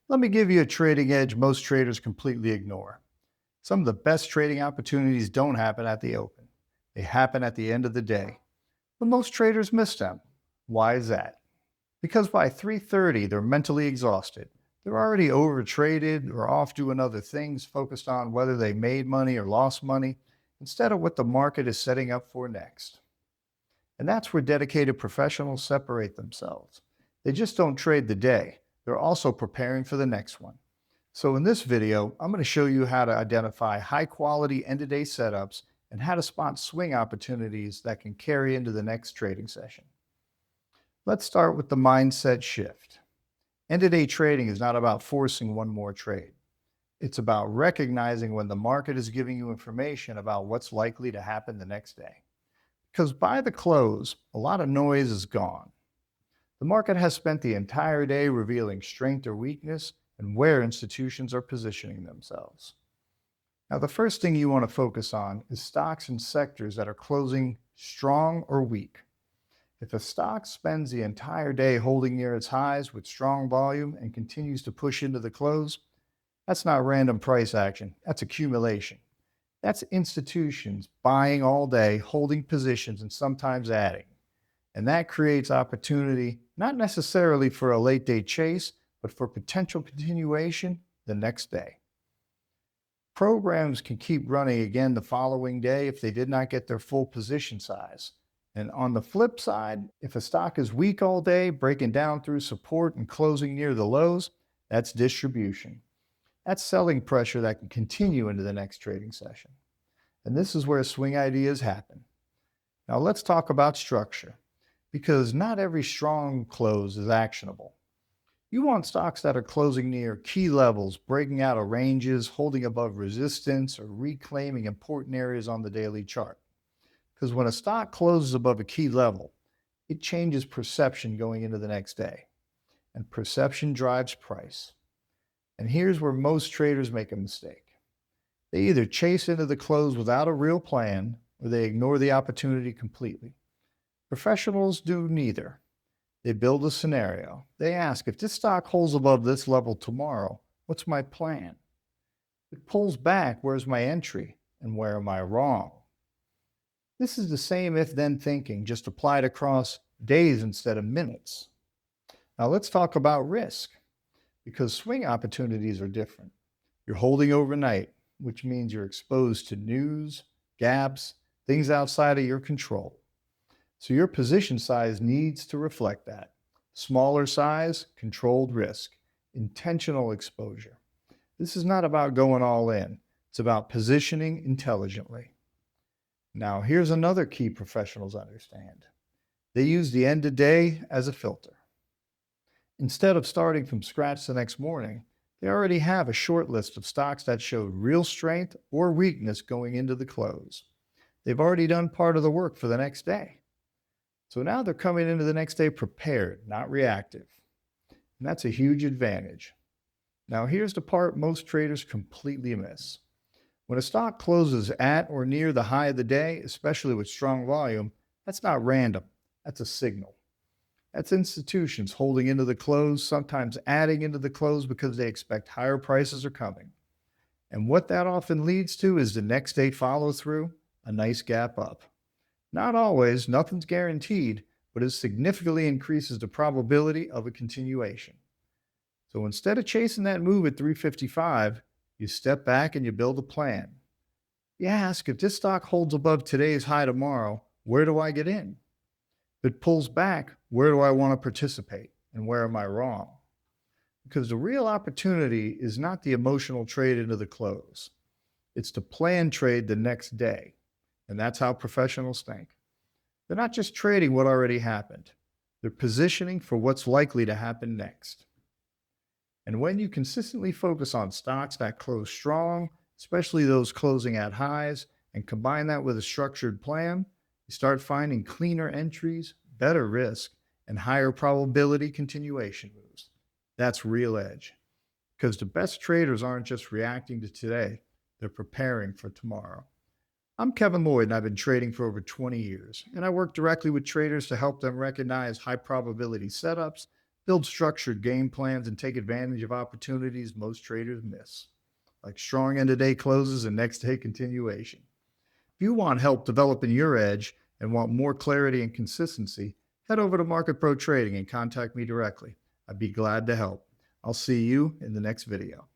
Let me give you a trading edge most traders completely ignore. Some of the best trading opportunities don't happen at the open. They happen at the end of the day. But most traders miss them. Why is that? Because by 3:30 they're mentally exhausted. They're already overtraded or off doing other things, focused on whether they made money or lost money instead of what the market is setting up for next. And that's where dedicated professionals separate themselves. They just don't trade the day. They're also preparing for the next one. So in this video, I'm going to show you how to identify high quality end of day setups and how to spot swing opportunities that can carry into the next trading session. Let's start with the mindset shift. End of day trading is not about forcing one more trade. It's about recognizing when the market is giving you information about what's likely to happen the next day. Because by the close, a lot of noise is gone. The market has spent the entire day revealing strength or weakness and where institutions are positioning themselves. Now, the first thing you want to focus on is stocks and sectors that are closing strong or weak. If a stock spends the entire day holding near its highs with strong volume and continues to push into the close, that's not random price action, that's accumulation. That's institutions buying all day, holding positions, and sometimes adding. And that creates opportunity, not necessarily for a late day chase, but for potential continuation the next day. Programs can keep running again the following day if they did not get their full position size. And on the flip side, if a stock is weak all day, breaking down through support and closing near the lows, that's distribution. That's selling pressure that can continue into the next trading session. And this is where swing ideas happen. Now let's talk about structure, because not every strong close is actionable. You want stocks that are closing near key levels, breaking out of ranges, holding above resistance, or reclaiming important areas on the daily chart. Because when a stock closes above a key level, it changes perception going into the next day. And perception drives price. And here's where most traders make a mistake. They either chase into the close without a real plan, or they ignore the opportunity completely. Professionals do neither. They build a scenario. They ask, if this stock holds above this level tomorrow, what's my plan? If it pulls back, where's my entry? And where am I wrong? This is the same if-then thinking, just applied across days instead of minutes. Now let's talk about risk, because swing opportunities are different. You're holding overnight, which means you're exposed to news, gaps, things outside of your control. So your position size needs to reflect that. Smaller size, controlled risk, intentional exposure. This is not about going all in. It's about positioning intelligently. Now, here's another key professionals understand. They use the end of day as a filter. Instead of starting from scratch the next morning, they already have a short list of stocks that showed real strength or weakness going into the close. They've already done part of the work for the next day. So now they're coming into the next day prepared, not reactive. And that's a huge advantage. Now, here's the part most traders completely miss. When a stock closes at or near the high of the day, especially with strong volume, that's not random. That's a signal. That's institutions holding into the close, sometimes adding into the close because they expect higher prices are coming. And what that often leads to is the next day follow through, a nice gap up. Not always, nothing's guaranteed, but it significantly increases the probability of a continuation. So instead of chasing that move at 355, you step back and you build a plan. You ask, if this stock holds above today's high tomorrow, where do I get in? If it pulls back, where do I want to participate? And where am I wrong? Because the real opportunity is not the emotional trade into the close. It's the planned trade the next day. And that's how professionals think. They're not just trading what already happened. They're positioning for what's likely to happen next. And when you consistently focus on stocks that close strong, especially those closing at highs, and combine that with a structured plan, you start finding cleaner entries, better risk, and higher probability continuation moves. That's real edge. Because the best traders aren't just reacting to today, they're preparing for tomorrow. I'm Kevin Lloyd, and I've been trading for over 20 years, and I work directly with traders to help them recognize high probability setups, build structured game plans, and take advantage of opportunities most traders miss, like strong end of day closes and next day continuation. If you want help developing your edge and want more clarity and consistency, head over to Market Pro Trading and contact me directly. I'd be glad to help. I'll see you in the next video.